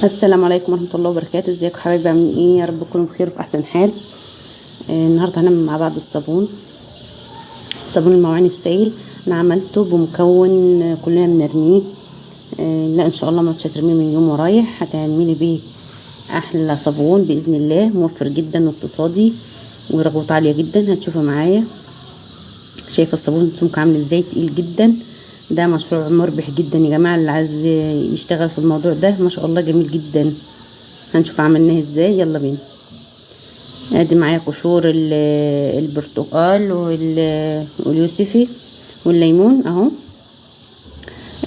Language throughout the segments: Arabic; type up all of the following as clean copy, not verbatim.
السلام عليكم ورحمة الله وبركاته. ازيكم حبايبي؟ عاملين ايه؟ يا رب تكونوا بخير وفي احسن حال. النهارده هنعمل مع بعض صابون المواعين السائل. انا عملته بمكون كلنا بنرميه. لا ان شاء الله ما هترميه من يوم ورايح، هتعملي بيه احلى صابون باذن الله، موفر جدا واقتصادي ورغوته عاليه جدا. هتشوفوا معايا. شايفه الصابون سمكه عامل ازاي؟ تقيل جدا. ده مشروع مربح جدا يا جماعه، اللي عايز يشتغل في الموضوع ده ما شاء الله جميل جدا. هنشوف عملناه ازاي. يلا بينا. ادي معايا قشور البرتقال واليوسفي والليمون اهو.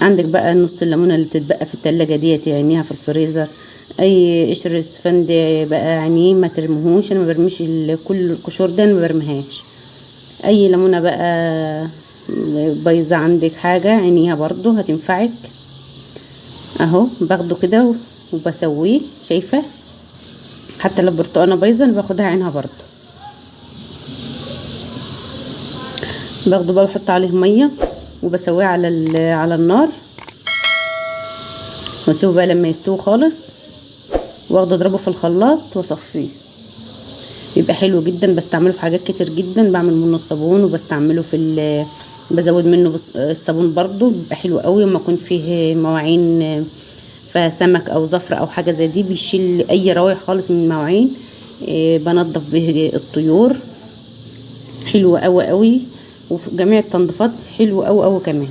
عندك بقى نص الليمونه اللي بتتبقى في التلاجة ديت عينيها في الفريزر. اي قشر اسفنج بقى عينيه ما ترموهوش، انا ما برميش كل القشور ده، انا ما برميهاش. اي ليمونه بقى بايظه عندك حاجه عينيها برضو هتنفعك اهو. باخده كده وبسويه، شايفه؟ حتى لو برتقانه بايظه انا باخدها عينها برضو. باخده بقى بحط عليه ميه وبسويه على النار، واسيبه بقى لما يستوي خالص، واخده اضربه في الخلاط واصفيه. بيبقى حلو جدا، بستعمله في حاجات كتير جدا. بعمل منه الصابون وبستعمله بزود منه الصابون برضو. بيبقى حلو قوي لما يكون فيه مواعين فيها سمك او زفر او حاجه زي دي، بيشيل اي روايح خالص من المواعين. بنضف به الطيور، حلو قوي قوي. وفي جميع التنظيفات حلو قوي قوي كمان.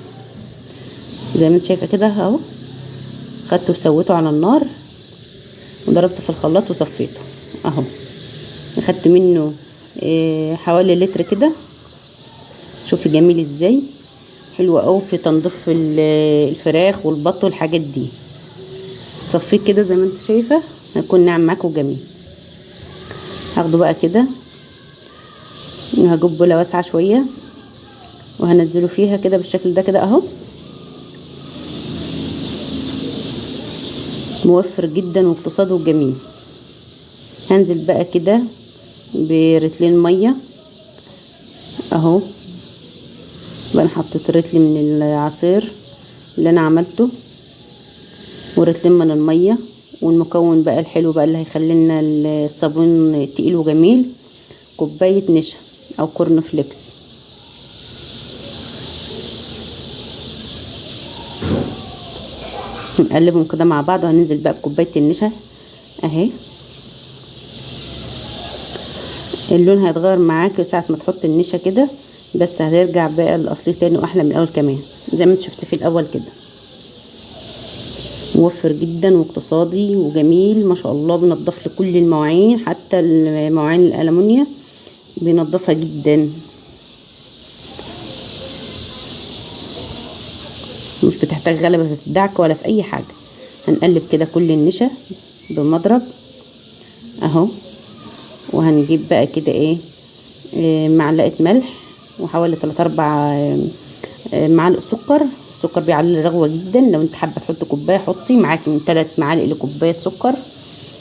زي ما انت شايفه كده اهو. خدته وسويته على النار وضربته في الخلاط وصفيته اهو. اخدت منه حوالي لتر كده. شوفي جميل ازاي، حلو قوي في تنظيف الفراخ والبط والحاجات دي. صفيه كده زي ما انت شايفه، هيكون ناعم معاك وجميل. هاخده بقى كده وهجيب بوله واسعه شويه وهنزله فيها كده بالشكل ده كده اهو. موفر جدا واقتصادي وجميل. هنزل بقى كده برتلين ميه اهو. بقى انا حطيت رتل من العصير اللي انا عملته ورتلين من الميه، والمكون بقى الحلو بقى اللي هيخلي لنا الصابون تقيل وجميل، كوبايه نشا او كورن فليكس. نقلبهم كده مع بعض، وهننزل بقى بكوبايه النشا اهي. اللون هيتغير معاك ساعه ما تحط النشا كده، بس هترجع بقى الاصلي تاني واحلى من الاول كمان، زي ما انت شفت في الاول كده. موفر جدا واقتصادي وجميل ما شاء الله. بنضف لكل المواعين، حتى المواعين الالومنيا بنضفها جدا، مش بتحتاج غلبة في الدعك ولا في اي حاجة. هنقلب كده كل النشا بمضرب اهو. وهنجيب بقى كده معلقة ملح وحوالي 3-4 معالق سكر. السكر بيعلي الرغوة جدا. لو انت حابة تحطي كوباية حطي معاكي من 3 معالق لكوباية سكر،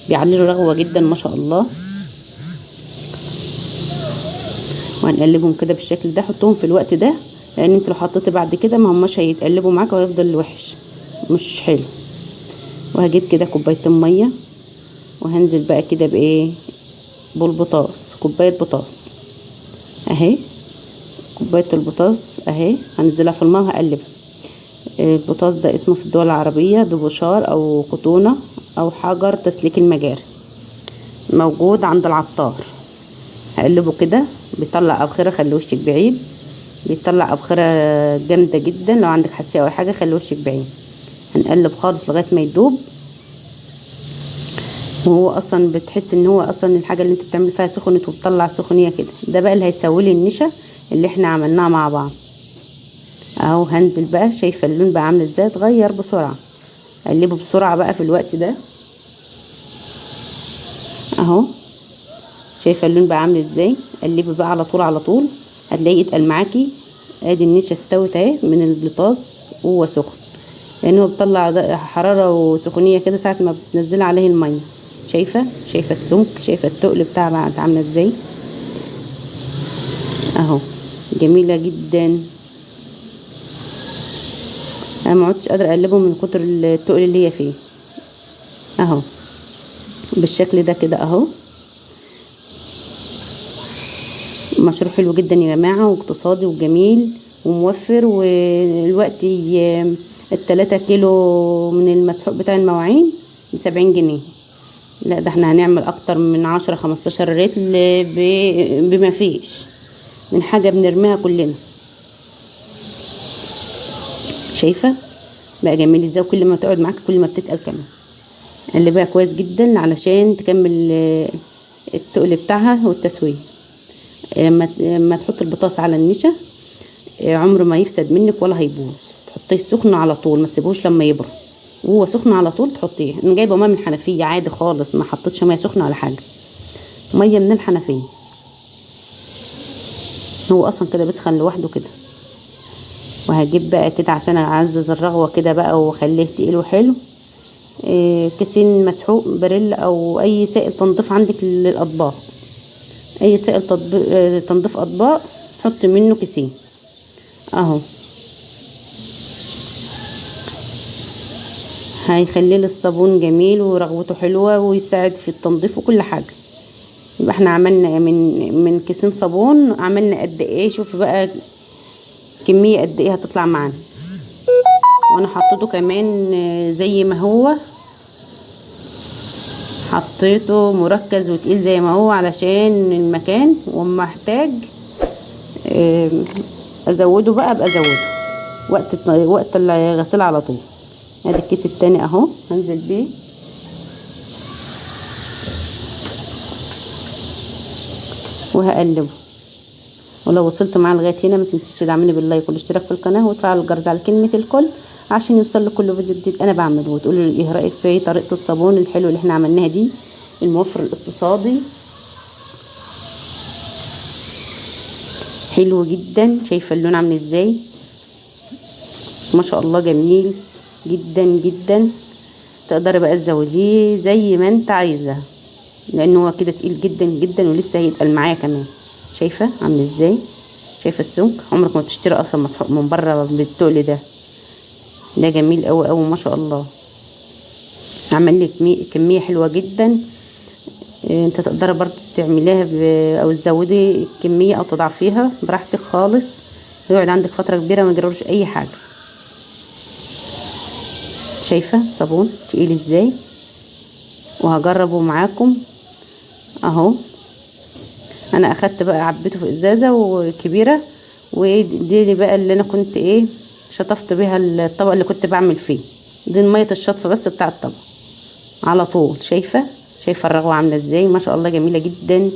بيعلي الرغوة جدا ما شاء الله. وهنقلبهم كده بالشكل ده. حطهم في الوقت ده، لان انت لو حطيتي بعد كده ما هماش هيتقلبوا معاك وهيفضل وحش مش حلو. وهجيب كده كوبايتين ميه، وهنزل بقى كده بالبطاطس. كوبايه بطاطس اهي. كوبايه البطاطس اهي هنزلها في الماء وهقلبها. البطاطس ده اسمه في الدول العربيه دبوشار او قطونه او حجر تسليك المجاري، موجود عند العطار. هقلبه كده، بيطلع ابخره. خلي وشك بعيد، بيطلع ابخره جامده جدا. لو عندك حساسيه او اي حاجه خلي وشك بعيد. هنقلب خالص لغايه ما يدوب. وهو اصلا بتحس ان هو اصلا الحاجه اللي انت بتعمل فيها سخنت وبتطلع سخونيه كده. ده بقى اللي هيسوي لي النشا اللي احنا عملناها مع بعض اهو. هنزل بقى، شايفه اللون بقى عامل ازاي؟ اتغير بسرعه. قلبه بسرعه بقى في الوقت ده اهو. شايفه اللون بقى عامل ازاي؟ قلبي بقى على طول على طول، هتلاقيه يتقل معاكي. ادي النشا استوت اهي من البطاطس وهو سخن، لان هو بيطلع حراره وسخونيه كده ساعه ما بتنزلي عليه الميه. شايفه السمك، شايفه التقل بتاعها عامله ازاي اهو. جميله جدا. انا ما عدتش قادره اقلبه من كتر التقل اللي هي فيه. اهو بالشكل ده كده اهو. مشروع حلو جدا يا جماعة، واقتصادي وجميل وموفر. والوقت ال3 كيلو من المسحوق بتاع المواعين ب70 جنيه. لا ده احنا هنعمل اكتر من 10-15 رتل بما فيش من حاجة بنرميها كلنا. شايفة بقى جميل ازاي؟ وكل ما تقعد معاك كل ما بتتقل كمان. اللي بقى كويس جدا علشان تكمل التقل بتاعها والتسوية. لما تحط البطاطس على النشا عمره ما يفسد منك ولا هيبوظ. تحطيه سخن على طول، ما تسيبوش لما يبرد، وهو سخن على طول تحطيه. انا جايبه ميه من الحنفيه عادي خالص، ما حطيتش ميه سخنه ولا حاجه، ميه من الحنفيه. هو اصلا كده بيسخن لوحده كده. وهجيب بقى كده عشان اعزز الرغوه كده بقى واخليه تقيل وحلو. كيسين مسحوق بريل او اي سائل تنظيف عندك للاطباق. اي سائل تنظيف اطباق حط منه كيسين اهو. هيخلي الصابون جميل ورغوته حلوه ويساعد في التنظيف وكل حاجه. يبقى احنا عملنا من كيسين صابون عملنا قد ايه؟ شوف بقى كميه قد ايه هتطلع معانا. وانا حطيته كمان زي ما هو، حطيته مركز وتقيل زي ما هو علشان المكان، وما احتاج ازوده بقى ابقى ازوده وقت الغسيل على طول. ادي الكيس التاني اهو هنزل بيه. وهقلبه. ولو وصلت معايا لغايه هنا ما تنسيش تدعمني باللايك والاشتراك في القناه وتفعل الجرس على كلمه الكل عشان يوصل لك كل فيديو جديد انا بعمله. وتقولوا لي ايه رايك في طريقه الصابون الحلو اللي احنا عملناها دي، الموفر الاقتصادي حلو جدا. شايفه اللون عامل ازاي؟ ما شاء الله جميل جدا جدا. تقدري بقى تزوديه زي ما انت عايزه، لانه هو كده تقيل جدا جدا ولسه هيتقل معايا كمان. شايفه عامل ازاي؟ شايفه السمك؟ عمرك ما تشتري اصلا مسحوق من بره بالتقل ده. ده جميل قوي قوي ما شاء الله. عمل لي كميه حلوه جدا. انت تقدري برضو تعمليها او تزودي الكميه او تضعفيها براحتك خالص. يقعد عندك فتره كبيره ما يجرالوش اي حاجه. شايفه الصابون تقيل ازاي؟ وهجربه معاكم اهو. انا اخدت بقى عبيته في ازازه وكبيره، ودي بقى اللي انا كنت شطفت بيها الطبق اللي كنت بعمل فيه. دي ميه الشطف بس بتاع الطبق على طول. شايفه الرغوه عامله ازاي؟ ما شاء الله جميله جدا.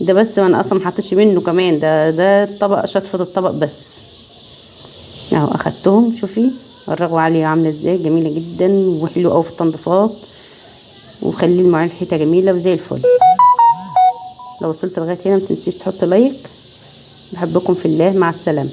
ده بس انا اصلا محطش منه كمان، ده الطبق شطفه الطبق بس اهو. اخدتهم. شوفي الرغوه عاليه عامله ازاي؟ جميله جدا وحلوه قوي في التنظيفات، وخلي المواعين ريحتها جميله وزي الفل. لو وصلت لغايه هنا متنسيش تحط لايك. بحبكم في الله، مع السلامه.